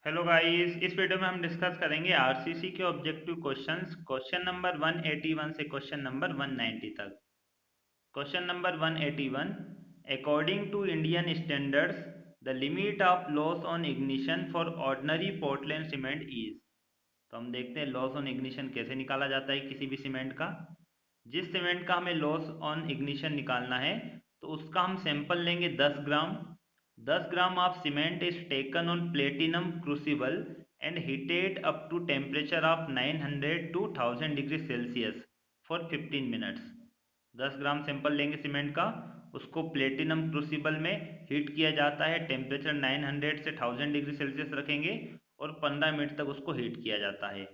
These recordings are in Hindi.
हेलो गाइस, इस वीडियो में हम डिस्कस करेंगे आरसीसी के ऑब्जेक्टिव क्वेश्चंस क्वेश्चन नंबर 181 से क्वेश्चन नंबर 190 तक। Question number 181, according to Indian standards the limit of loss on ignition for ordinary Portland cement is. तो हम देखते हैं लॉस ऑन इग्निशन कैसे निकाला जाता है किसी भी सीमेंट का। जिस सीमेंट का हमें लॉस ऑन इग्निशन निकालना है तो उसका हम सैंपल लेंगे 10 gram. 10 gram of cement is taken on platinum crucible and heated up to temperature of 900 to 1000 degree Celsius for 15 minutes. 10 gram sample लेंगे सीमेंट का, उसको प्लेटिनम क्रूसिबल में हीट किया जाता है, टेम्परेचर 900 से 1000 डिग्री सेल्सियस रखेंगे और 15 मिनट तक उसको हीट किया जाता है।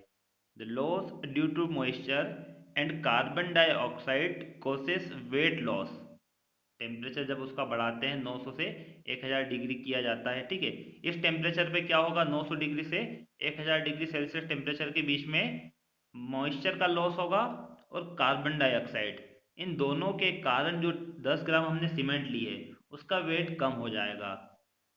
The loss due to moisture and carbon dioxide causes weight loss. Temperature जब उसका बढ़ाते हैं 900 से 1000 डिग्री किया जाता है, ठीक है। इस टेम्परेचर पे क्या होगा, 900 डिग्री से 1000 डिग्री सेल्सियस टेम्परेचर के बीच में मॉइस्चर का लॉस होगा और कार्बन डाइऑक्साइड, इन दोनों के कारण जो 10 ग्राम हमने सीमेंट ली है उसका वेट कम हो जाएगा।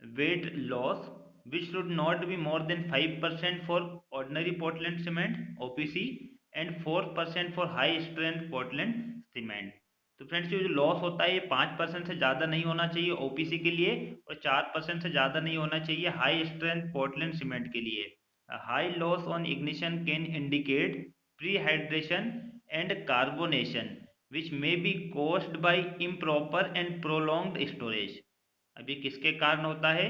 Weight loss which should not be more than 5% for ordinary Portland cement OPC and 4% for high strength Portland cement। तो फ्रेंड्स ये जो लॉस होता है ये 5% से ज़्यादा नहीं होना चाहिए ओपीसी के लिए और 4% से ज़्यादा नहीं होना चाहिए हाई स्ट्रेंथ पोर्टलैंड सीमेंट के लिए। High loss on ignition can indicate prehydration and carbonation which may be caused by improper and prolonged storage. अभी किसके कारण होता है,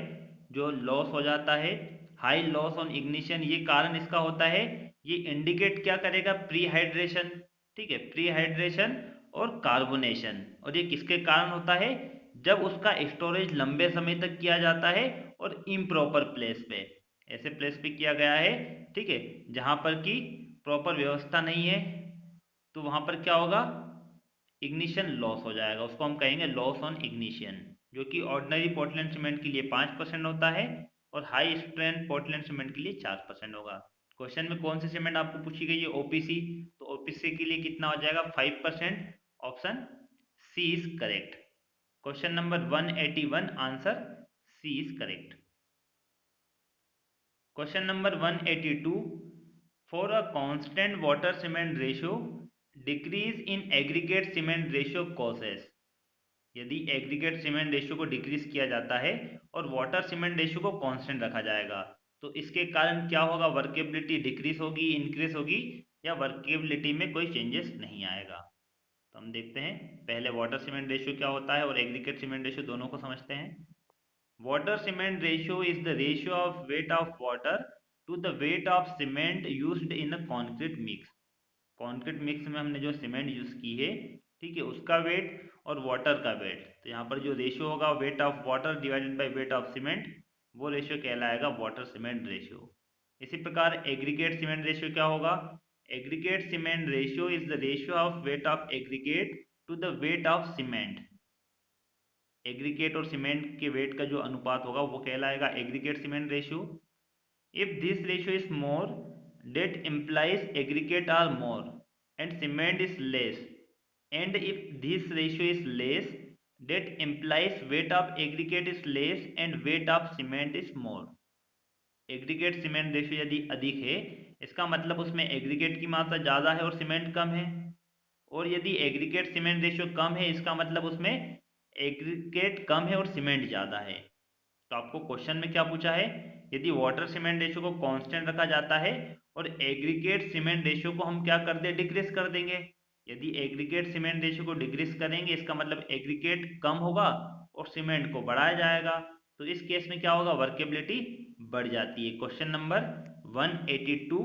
जो लॉस हो जाता है, हाई लॉस ऑन इग्निशन, ये कारण इसका होता है। ये इंडिकेट क्या करेगा, प्रीहाइड्रेशन, ठीक है, प्रीहाइड्रेशन और कार्बोनेशन। और ये किसके कारण होता है, जब उसका स्टोरेज लंबे समय तक किया जाता है और इम्प्रॉपर प्लेस पे, ऐसे प्लेस पे किया गया है, ठीक है, जहां पर कि प्रॉपर व्यवस्था नहीं है, तो वहां पर क्या होगा, इग्निशन लॉस हो जाएगा, उसको हम कहेंगे लॉस ऑन इग्निशन, जो कि ऑर्डिनरी पोर्टलैंड सीमेंट के लिए 5% होता है और हाई स्ट्रेंथ पोर्टलैंड सीमेंट के लिए 4% होगा। क्वेश्चन में कौन सी सीमेंट आपको पूछी गई है, ओपीसी, तो ओपीसी के लिए कितना हो जाएगा, 5%। Option C is correct. Question number 181, answer C is correct. Question number 182, for a constant water cement ratio decrease in aggregate cement ratio causes. यदि एग्रीगेट सीमेंट रेशियो को डिक्रीज किया जाता है और वाटर सीमेंट रेशियो को कांस्टेंट रखा जाएगा तो इसके कारण क्या होगा, वर्केबिलिटी डिक्रीज होगी, इंक्रीज होगी, या वर्केबिलिटी में कोई चेंजेस नहीं आएगा। तो हम देखते हैं पहले वाटर सीमेंट रेशियो क्या होता है और एग्रीगेट सीमेंट रेशियो दोनों को समझते हैं। Water cement ratio is the ratio of weight of water to the weight of cement used in a concrete mix. Concrete mix में हमने जो सीमेंट यूज़ की है, ठीक है, उसका वेट और वाटर का वेट, तो यहाँ पर जो रेशियो होगा weight of water divided by weight of cement, वो रेशियो कहलाएगा वाटर सीमेंट रेशियो। इसी प्रकार एग्रीगेट सीमेंट रेशियो क्या होगा, aggregate cement ratio is the ratio of weight of aggregate to the weight of cement. Aggregate और सीमेंट के वेट का जो अनुपात होगा वो कहलाएगा aggregate cement ratio. If this ratio is more, that implies aggregate are more and cement is less. And if this ratio is less, that implies weight of aggregate is less and weight of cement is more. Aggregate cement ratio यदि अधिक है, इसका मतलब उसमें एग्रीगेट की मात्रा ज़्यादा है और सीमेंट कम है। और यदि एग्रीगेट सीमेंट रेशियो कम है, इसका मतलब उसमें एग्रीगेट कम है और सीमेंट ज़्यादा है। तो आपको क्वेश्चन में क्या पूछा है, यदि वाटर सीमेंट रेशियो को कांस्टेंट रखा जाता है और एग्रीगेट सीमेंट रेशियो को हम क्या कर दे, डिक्रीज कर देंगे। यदि एग्रीगेट सीमेंट रेशियो को डिक्रीज करेंगे इसका मतलब एग्रीगेट कम होगा और सीमेंट को बढ़ाया जाएगा, तो इस केस में क्या होगा, वर्केबिलिटी बढ़ जाती है। Question number 182,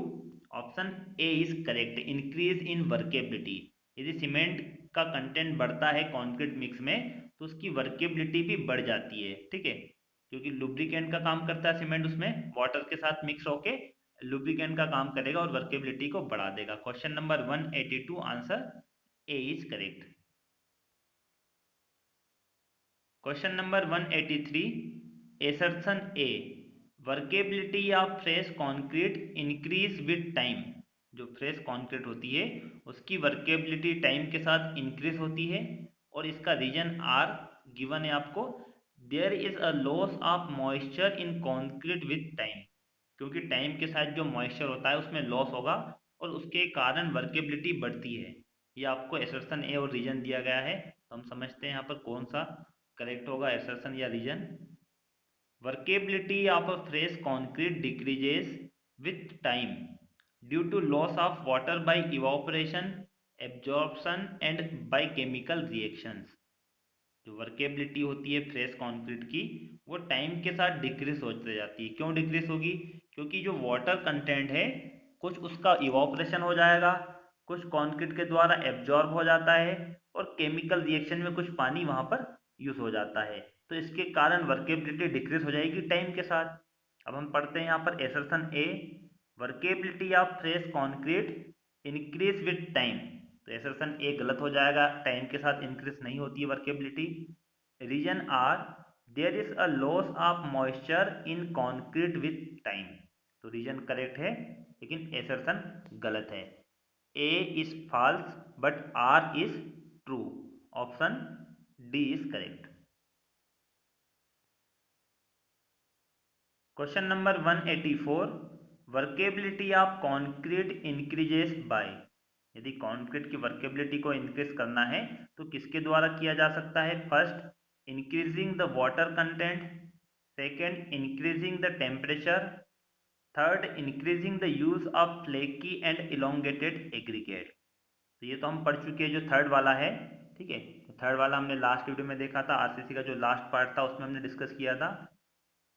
option A is correct, increase in workability. यदि सीमेंट का कंटेंट बढ़ता है कॉन्क्रीट मिक्स में तो उसकी वर्केबिलिटी भी बढ़ जाती है, ठीक है, क्योंकि लुब्रिकेंट का काम करता है सीमेंट, उसमें वाटर के साथ मिक्स होके लुब्रिकेंट का काम करेगा और वर्केबिलिटी को बढ़ा देगा। Question number 182, answer A is correct. Question number 183, assertion A, workability of fresh concrete increase with time. जो फ्रेश कंक्रीट होती है उसकी वर्केबिलिटी टाइम के साथ इंक्रीज होती है और इसका रीजन आर गिवन है आपको। There is a loss of moisture in concrete with time, क्योंकि टाइम के साथ जो मॉइस्चर होता है उसमें लॉस होगा और उसके कारण वर्केबिलिटी बढ़ती है। ये आपको एसर्शन ए और रीजन दिया गया है, तो हम समझते हैं यहाँ पर कौन सा करेक्ट होगा, एसर्शन या reason. Workability of a fresh concrete decreases with time due to loss of water by evaporation, absorption and by chemical reactions। जो वर्केबिलिटी होती है फ्रेश कंक्रीट की वो टाइम के साथ डिक्रीज होते जाती है। क्यों डिक्रीज होगी? क्योंकि जो वाटर कंटेंट है कुछ उसका इवापोरेशन हो जाएगा, कुछ कंक्रीट के द्वारा एब्जॉर्ब हो जाता है और केमिकल रिएक्शन में कुछ पानी वहां पर यूज हो जाता है, तो इसके कारण वर्केबिलिटी डिक्रीज हो जाएगी टाइम के साथ। अब हम पढ़ते हैं यहाँ पर assertion A, workability of fresh concrete increase with time. तो एसर्शन ए गलत हो जाएगा, टाइम के साथ इंक्रीज नहीं होती है workability. Reason R, there is a loss of moisture in concrete with time. तो रीजन करेक्ट है लेकिन एसर्शन गलत है। A is false but R is true. Option D is correct. Question number 184, workability of concrete increases by. यदि कॉन्क्रीट की वर्केबिलिटी को इंक्रीज करना है तो किसके द्वारा किया जा सकता है? First, increasing the water content, second, increasing the temperature, third, increasing the use of flaky and elongated aggregate. तो ये तो हम पढ़ चुके हैं जो थर्ड वाला है, ठीक है। तो थर्ड वाला हमने लास्ट वीडियो में देखा था, आरसीसी का जो लास्ट पार्ट था उसमें हमने डिस्कस किया था।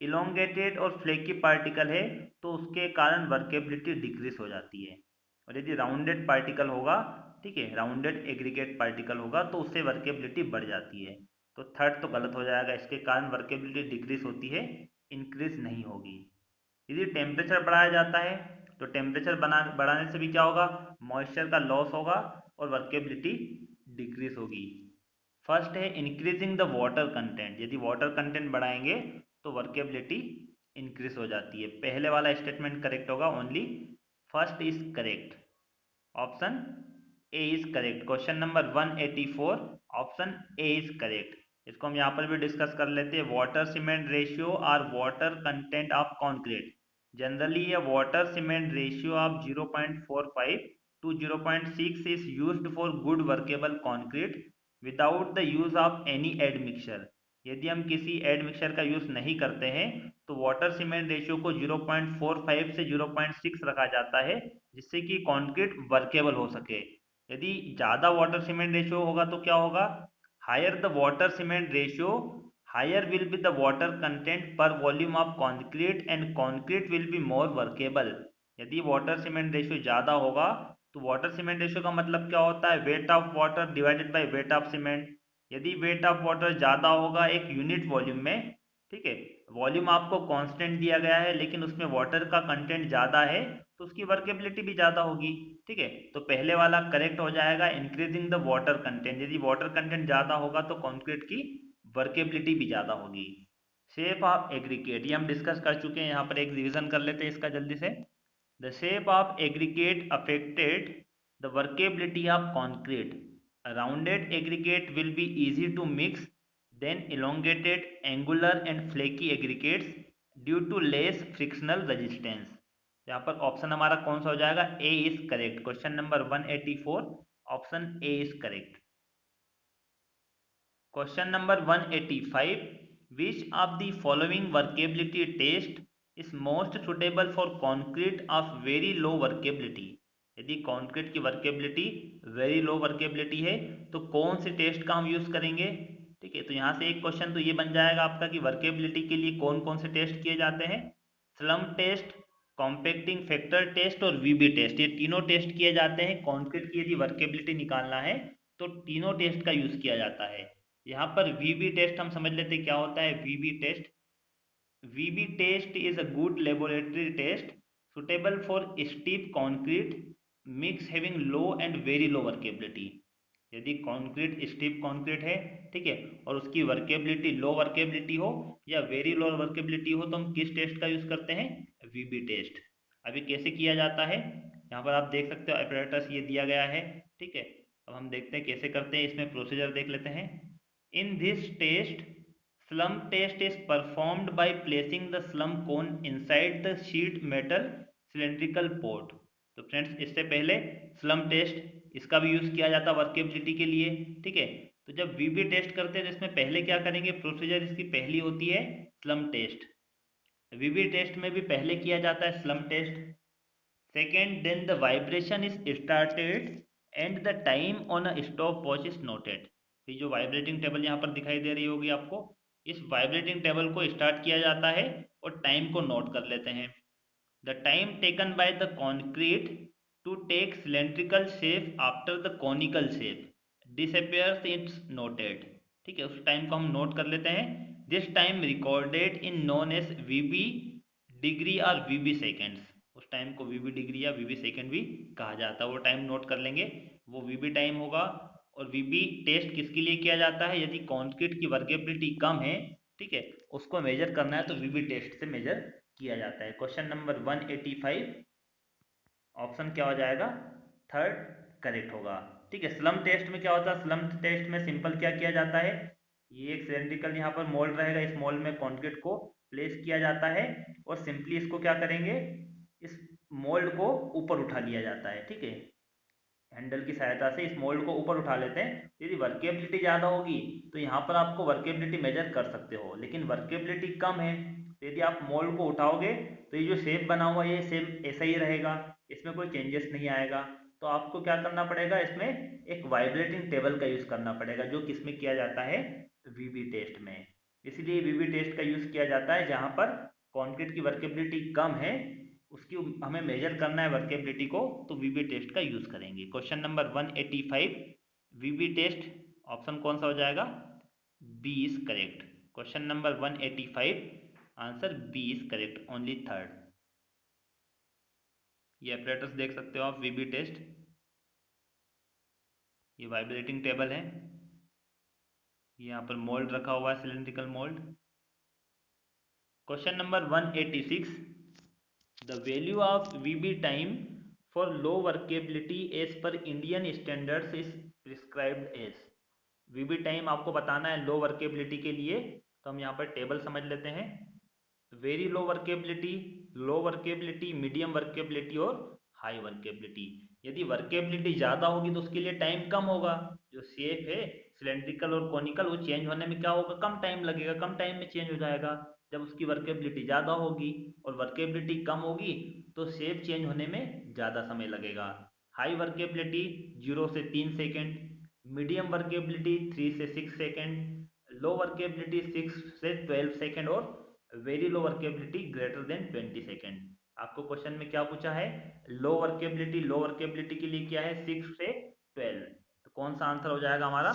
इलोंगेटेड और फ्लेकी पार्टिकल है तो उसके कारण वर्केबिलिटी डिक्रीज हो जाती है, और यदि राउंडेड पार्टिकल होगा, ठीक है, राउंडेड एग्रीगेट पार्टिकल होगा तो उससे वर्केबिलिटी बढ़ जाती है। तो थर्ड तो गलत हो जाएगा, इसके कारण वर्केबिलिटी डिक्रीज होती है, इंक्रीज नहीं होगी। यदि टेम्परेचर बढ़ाया जाता है तो टेम्परेचर बढ़ाने से भी क्या होगा? मॉइस्चर का लॉस होगा और वर्केबिलिटी डिक्रीज होगी। फर्स्ट है इंक्रीजिंग द वाटर कंटेंट, यदि वाटर कंटेंट बढ़ाएंगे तो वर्केबिलिटी इंक्रीज हो जाती है। पहले वाला स्टेटमेंट करेक्ट होगा, only first is correct. Option A is correct. Question number 184, option A is correct. इसको हम यहाँ पर भी डिस्कस कर लेते हैं। वाटर सीमेंट रेशियो और water content of concrete, generally a water cement ratio of 0.45 to 0.6 is used for good workable concrete without the use of any admixture। यदि हम किसी एडमिक्सचर का यूज नहीं करते हैं तो वाटर सीमेंट रेशियो को 0.45 से 0.6 रखा जाता है जिससे कि कंक्रीट वर्केबल हो सके। यदि ज़्यादा वाटर सीमेंट रेशियो होगा तो क्या होगा? Higher the water cement ratio, higher will be the water content per volume of concrete and concrete will be more workable। यदि वाटर सीमेंट रेशियो ज़्यादा होगा तो वाटर सीमेंट रेशियो का मतलब क्या होता है? Wait of water divided by weight of cement. यदि वेट ऑफ वाटर ज़्यादा होगा एक यूनिट वॉल्यूम में, ठीक है, वॉल्यूम आपको कांस्टेंट दिया गया है लेकिन उसमें वाटर का कंटेंट ज़्यादा है तो उसकी वर्केबिलिटी भी ज़्यादा होगी, ठीक है। तो पहले वाला करेक्ट हो जाएगा, इंक्रीजिंग द वाटर कंटेंट। यदि वाटर कंटेंट ज़्यादा होगा तो कॉन्क्रीट की वर्केबिलिटी भी ज़्यादा होगी। शेप ऑफ एग्रीगेट, ये हम डिस्कस कर चुके हैं, यहाँ पर एक रिवीजन कर लेते हैं इसका जल्दी से। The shape of aggregate affected the workability of concrete. Rounded aggregate will be easy to mix than elongated, angular and flaky aggregates due to less frictional resistance। यहाँ पर ऑप्शन हमारा कौन सा हो जाएगा? A is correct. Question number 184, option A is correct. Question number 185, which of the following workability test is most suitable for concrete of very low workability। यदि कंक्रीट की वर्केबिलिटी वेरी लो वर्केबिलिटी है तो कौन से टेस्ट का हम यूज करेंगे? ठीक है, तो यहाँ से एक क्वेश्चन तो ये बन जाएगा आपका कि वर्केबिलिटी के लिए कौन कौन से टेस्ट किए जाते हैं। Slump test, compacting factor test और वीबी टेस्ट, ये तीनों टेस्ट किए जाते हैं। कंक्रीट की यदि वर्केबिलिटी निकालना है तो तीनों टेस्ट का यूज किया जाता है। यहाँ पर वीबी टेस्ट हम समझ लेते क्या होता है। VB test, VB test is a good laboratory test suitable for steep concrete mix having low and very low workability. यदि कॉन्क्रीट स्टीप कॉन्क्रीट है, ठीक है, और उसकी वर्केबिलिटी लो वर्केबिलिटी हो या वेरी लो वर्केबिलिटी हो तो हम किस टेस्ट का यूज करते हैं? वीबी टेस्ट। अभी कैसे किया जाता है, यहाँ पर आप देख सकते हो अपरेटस ये दिया गया है, ठीक है। अब हम देखते हैं कैसे करते हैं, इसमें प्रोसीजर देख लेते हैं। In this test, slump test is performed by placing the slump cone inside the sheet metal cylindrical pot। तो फ्रेंड्स इससे पहले slump टेस्ट इसका भी यूज किया जाता है वर्केबिलिटी के लिए, ठीक है। तो जब वीबी टेस्ट करते हैं तो इसमें पहले क्या करेंगे, प्रोसीजर इसकी पहली होती है slump टेस्ट। वीबी टेस्ट में भी पहले किया जाता है slump test. Second, then the vibration is started and the time on a stop watch is noted. ये जो वाइब्रेटिंग टेबल यहाँ पर दिखाई दे रही होगी आपको, इस वाइब्रेटिंग टेबल को स्टार्ट किया जाता है और टाइम को नोट कर लेते हैं। The time taken by the concrete to take cylindrical shape after the conical shape disappears it's noted. ठीक है, उस टाइम को हम नोट कर लेते हैं। This time recorded in known as VB degree और वीबी सेकेंड्स। उस टाइम को वीबी डिग्री या वीबी सेकेंड भी कहा जाता है। वो टाइम नोट कर लेंगे, वो वीबी टाइम होगा। और वीबी टेस्ट किसके लिए किया जाता है, यदि कॉन्क्रीट की वर्केबिलिटी कम है, ठीक है, उसको मेजर करना है तो वीबी टेस्ट से मेजर किया जाता है। क्वेश्चन नंबर 185 ऑप्शन क्या हो जाएगा, थर्ड करेक्ट होगा। ठीक है, स्लम टेस्ट में क्या होता है, स्लम टेस्ट में सिंपल क्या किया जाता है, ये एक सिलेंड्रिकल यहाँ पर मोल्ड रहेगा, इस मोल्ड में कॉन्क्रीट को प्लेस किया जाता है और सिंपली इसको क्या करेंगे, इस मोल्ड को ऊपर उठा लिया जाता है। ठीक है, हैंडल की सहायता से इस मोल्ड को ऊपर उठा लेते हैं। यदि वर्केबिलिटी ज़्यादा होगी तो यहाँ पर आपको वर्केबिलिटी मेजर कर सकते हो, लेकिन वर्केबिलिटी कम है तो यदि आप मोल्ड को उठाओगे तो ये जो शेप बना हुआ है ये सेम ऐसा ही रहेगा, इसमें कोई चेंजेस नहीं आएगा। तो आपको क्या करना पड़ेगा, इसमें एक वाइब्रेटिंग टेबल का यूज़ करना पड़ेगा, जो किसमें किया जाता है, वीबी टेस्ट में। इसलिए वीबी टेस्ट का यूज़ किया जाता है जहाँ पर कॉन्क्रीट की वर्केबिलिटी कम है, उसकी हमें मेजर करना है वर्केबिलिटी को, तो वीबी टेस्ट का यूज करेंगे। Question number 185 VB test, option कौन सा हो जाएगा, B is correct. Question number 185 answer B is correct, only third. ये ऑपरेटर्स देख सकते हो आप, वीबी टेस्ट, ये वाइब्रेटिंग टेबल है, यहाँ पर मोल्ड रखा हुआ है, cylindrical mould. Question number 186, the value of VB time for low workability as per Indian standards is prescribed as। VB time आपको बताना है लो वर्केबिलिटी के लिए, तो हम यहाँ पर टेबल समझ लेते हैं। वेरी लो वर्केबिलिटी, लो वर्केबिलिटी, मीडियम वर्केबिलिटी और हाई वर्केबिलिटी। यदि वर्केबिलिटी ज़्यादा होगी तो उसके लिए टाइम कम होगा, जो शेप है सिलेंड्रिकल और कॉनिकल वो चेंज होने में क्या होगा, कम टाइम लगेगा, कम टाइम में चेंज हो जाएगा। जब उसकी वर्केबिलिटी ज़्यादा होगी और वर्केबिलिटी कम होगी तो शेप चेंज होने में ज़्यादा समय लगेगा। हाई वर्केबिलिटी 0 से 3 सेकेंड, मीडियम वर्केबिलिटी 3 से 6 सेकेंड, लो वर्केबिलिटी 6 से 12 सेकेंड और very low workability greater than 20 second. आपको क्वेश्चन में क्या पूछा है, लो वर्केबिलिटी, लो वर्केबिलिटी के लिए क्या है 6 से 12, तो कौन सा आंसर हो जाएगा हमारा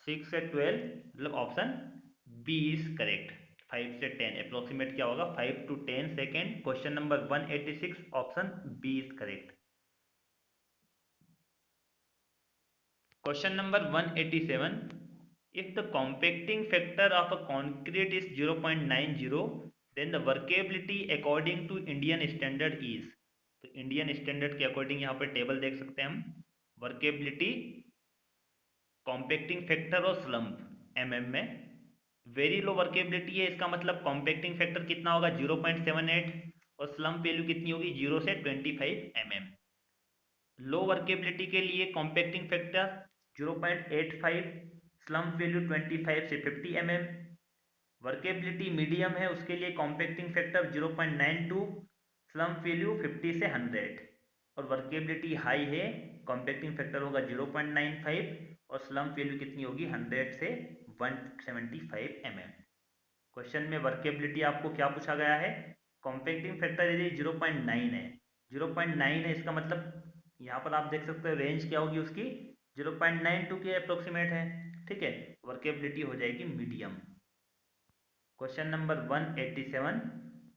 6 से 12, मतलब ऑप्शन बी इज करेक्ट। 5 से 10 अप्रोक्सीमेट क्या होगा, 5 to 10 second. Question number 186 option B is correct. Question number 187, if the compacting factor of a concrete is 0.90 then the workability according to Indian standard is। तो इंडियन स्टैंडर्ड के अकॉर्डिंग यहाँ पर टेबल देख सकते हैं हम, वर्केबिलिटी, कॉम्पैक्टिंग फैक्टर और स्लम्प mm में। वेरी लो वर्केबिलिटी है, इसका मतलब कॉम्पैक्टिंग फैक्टर कितना होगा 0.78 और स्लम्प वैल्यू कितनी होगी 0 से 25 mm। लो वर्केबिलिटी के लिए कॉम्पैक्टिंग फैक्टर 0.85, स्लम्प वैल्यू 25 से 50 mm। वर्केबिलिटी मीडियम है, उसके लिए कॉम्पैक्टिंग फैक्टर 0.92, स्लम्प वैल्यू 50 से 100। और वर्केबिलिटी हाई है, कॉम्पैक्टिंग फैक्टर होगा 0.95 और स्लम्प वैल्यू कितनी होगी 100 से 175 mm। क्वेश्चन में वर्केबिलिटी आपको क्या पूछा गया है, कॉम्पैक्टिंग फैक्टर यदि 0.9 है, 0.9 है इसका मतलब यहाँ पर आप देख सकते हो रेंज क्या होगी उसकी 0.92 के अप्रोक्सीमेट है। ठीक है, वर्केबिलिटी हो जाएगी medium. Question number 187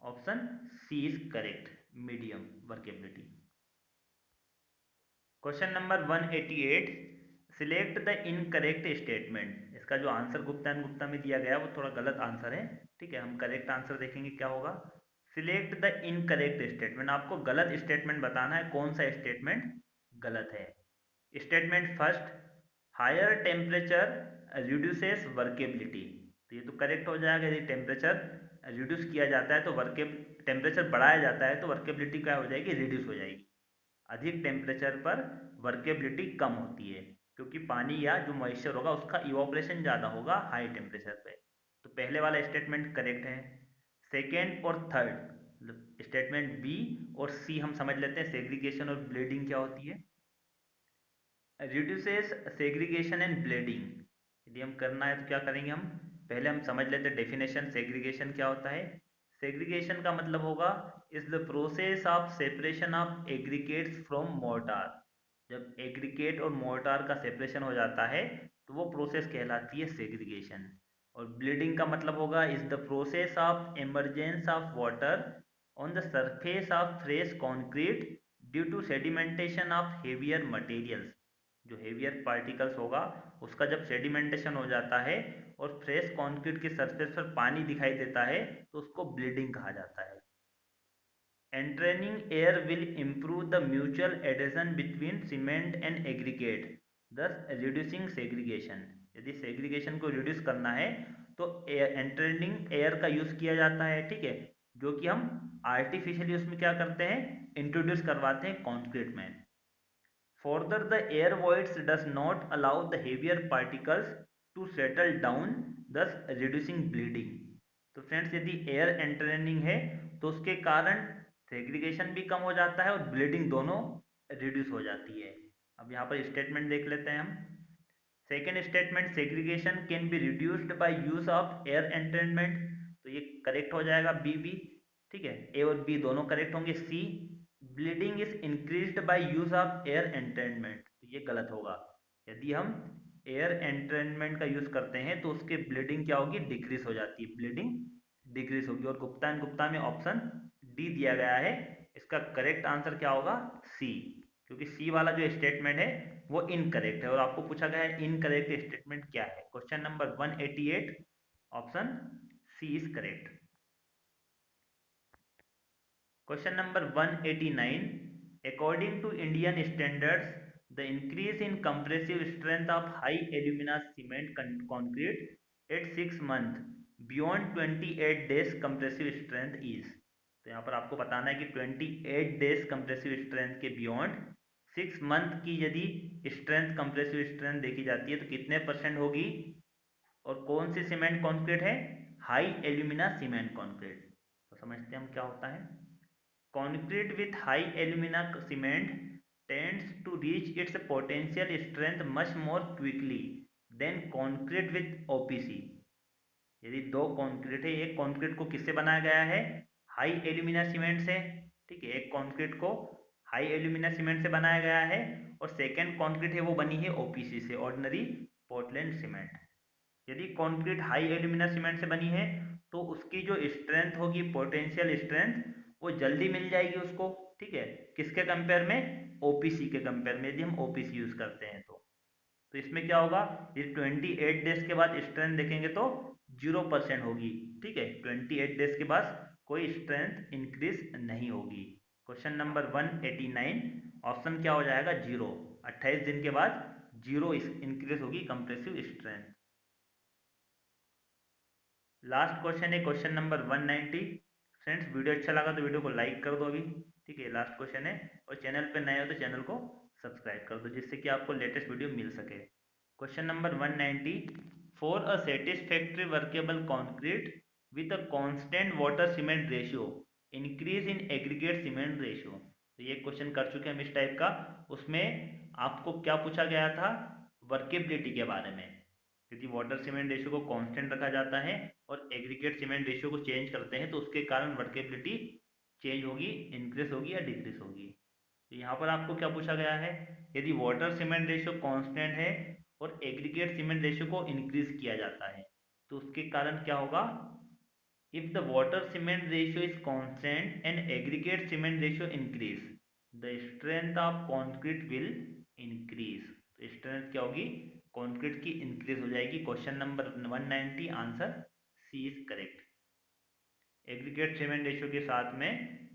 option C is correct, medium workability. Question number 188, select the incorrect statement. इसका जो आंसर गुप्ता एंड गुप्ता में दिया गया वो थोड़ा गलत आंसर है। ठीक है, हम करेक्ट आंसर देखेंगे क्या होगा, सिलेक्ट द इनकरेक्ट स्टेटमेंट। आपको गलत स्टेटमेंट बताना है, कौन सा स्टेटमेंट गलत है। Statement first, higher temperature reduces workability. तो ये तो करेक्ट हो जाएगा। यदि टेम्परेचर रिड्यूस किया जाता है तो टेम्परेचर बढ़ाया जाता है तो वर्केबिलिटी क्या हो जाएगी, रिड्यूस हो जाएगी। अधिक टेम्परेचर पर वर्केबिलिटी कम होती है क्योंकि पानी या जो मॉइस्चर होगा उसका इवापोरेशन ज़्यादा होगा हाई टेम्परेचर पे। तो पहले वाला स्टेटमेंट करेक्ट है। सेकेंड और थर्ड स्टेटमेंट बी और सी हम समझ लेते हैं। सेग्रीगेशन और ब्लीडिंग क्या होती है। रिड्यूसेस सेग्रीगेशन एंड ब्लीडिंग, यदि हम करना है तो क्या करेंगे, हम पहले हम समझ लेते हैं डेफिनेशन। सेग्रीगेशन क्या होता है। सेग्रीगेशन का मतलब होगा is the process of separation of aggregates from mortar. जब एग्रीगेट और मोर्टार का सेपरेशन हो जाता है तो वो प्रोसेस कहलाती है सेग्रीगेशन। और ब्लीडिंग का मतलब होगा is the process of emergence of water on the surface of fresh concrete due to sedimentation of heavier materials. जो हेवियर पार्टिकल्स होगा उसका जब सेडिमेंटेशन हो जाता है और फ्रेश कंक्रीट के सरफेस पर पानी दिखाई देता है तो उसको ब्लीडिंग कहा जाता है। Entraining air will improve the mutual adhesion between cement and aggregate, thus reducing segregation। यदि सेग्रीगेशन को रिड्यूस करना है तो एंट्रेनिंग एयर का यूज किया जाता है, ठीक है, जो कि हम आर्टिफिशियली उसमें क्या करते हैं, इंट्रोड्यूस करवाते हैं कंक्रीट में। Further, the air voids does not allow the heavier particles to settle down, thus reducing bleeding। तो फ्रेंड्स यदि एयर एंट्रेनिंग है तो उसके कारण सेग्रीगेशन भी कम हो जाता है और ब्लीडिंग दोनों रिड्यूस हो जाती है। अब यहाँ पर स्टेटमेंट देख लेते हैं हम। Second statement, segregation can be reduced by use of air entrainment, तो ये करेक्ट हो जाएगा बी बी, ठीक है, ए और बी दोनों करेक्ट होंगे। C, bleeding is increased by use of air entrainment, तो ये गलत होगा। यदि हम एयर एंट्रेनमेंट का यूज करते हैं तो उसके ब्लीडिंग क्या होगी, डिक्रीज हो जाती है, ब्लीडिंग डिक्रीज होगी। और गुप्ता एंड गुप्ता में ऑप्शन डी दिया गया है, इसका करेक्ट आंसर क्या होगा, सी, क्योंकि सी वाला जो स्टेटमेंट है वो इनकरेक्ट है और आपको पूछा गया है इनकरेक्ट स्टेटमेंट क्या है। Question number 188, option C is correct. Question number 189, according to Indian standards, the increase in compressive strength of high alumina cement concrete at 6 months beyond 28 days compressive strength is। तो यहाँ पर आपको बताना है कि 28 डेज कंप्रेसिव स्ट्रेंथ के बियॉन्ड 6 मंथ की यदि स्ट्रेंथ कंप्रेसिव स्ट्रेंथ देखी जाती है तो कितने परसेंट होगी, और कौन सी सीमेंट कॉन्क्रीट है, हाई एल्यूमिना सीमेंट कॉन्क्रीट। तो समझते हैं हम क्या होता है। Concrete with high alumina cement tends to reach its potential strength much more quickly than concrete with OPC। यदि दो कंक्रीट है, एक कंक्रीट को किससे बनाया गया है, हाई एल्यूमिना सीमेंट से, ठीक है, एक कंक्रीट को हाई एल्यूमिना सीमेंट से बनाया गया है और सेकेंड कंक्रीट है वो बनी है ओपीसी से, ऑर्डिनरी पोर्टलैंड सीमेंट। यदि कंक्रीट हाई एल्यूमिना सीमेंट से बनी है तो उसकी जो स्ट्रेंथ होगी, पोटेंशियल स्ट्रेंथ, वो जल्दी मिल जाएगी उसको, ठीक है, किसके कंपेयर में, ओपीसी के कंपेयर में, यदि हम ओपीसी यूज करते हैं तो इसमें क्या होगा, ये 28 डेज के बाद स्ट्रेंथ देखेंगे तो 0% होगी, ठीक है, 28 डेज के बाद कोई स्ट्रेंथ इंक्रीज नहीं होगी। क्वेश्चन नंबर 189, ऑप्शन क्या हो जाएगा, 0, 28 दिन के बाद 0 इंक्रीज होगी कंप्रेसिव स्ट्रेंथ। लास्ट क्वेश्चन है क्वेश्चन नंबर 190। फ्रेंड्स वीडियो अच्छा लगा तो वीडियो को लाइक कर दो अभी, ठीक है, लास्ट क्वेश्चन है, और चैनल पे नए हो तो चैनल को सब्सक्राइब कर दो जिससे कि आपको लेटेस्ट वीडियो मिल सके। Question number 190, for a satisfactory workable concrete with a constant water cement ratio increase in aggregate cement ratio. तो ये क्वेश्चन कर चुके हैं हम इस टाइप का। उसमें आपको क्या पूछा गया था, वर्केबिलिटी के बारे में। यदि वाटर सीमेंट रेशियो को कांस्टेंट रखा जाता है और एग्रीगेट सीमेंट रेशियो को चेंज करते हैं तो उसके कारण वर्केबिलिटी चेंज होगी, इंक्रीज होगी या डिक्रीज होगी। तो यहाँ पर आपको क्या पूछा गया है, यदि वाटर सीमेंट रेशियो कांस्टेंट है और एग्रीगेट सीमेंट रेशियो को इंक्रीज किया जाता है तो उसके कारण क्या होगा, if the water cement ratio is constant and aggregate cement ratio increase, the strength of concrete will increase। तो स्ट्रेंथ क्या होगी, कंक्रीट की इंक्रीज हो जाएगी। Question number 190, answer C is correct. Aggregate cement ratio के साथ में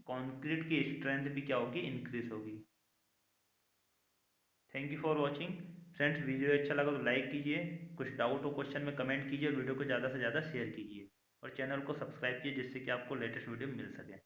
कंक्रीट की स्ट्रेंथ भी क्या होगी, इंक्रीज होगी। Thank you for watching. Friends video अच्छा लगा तो लाइक कीजिए, कुछ डाउट हो क्वेश्चन में कमेंट कीजिए और वीडियो को ज़्यादा से ज़्यादा शेयर कीजिए और चैनल को सब्सक्राइब कीजिए जिससे कि आपको लेटेस्ट वीडियो मिल सके।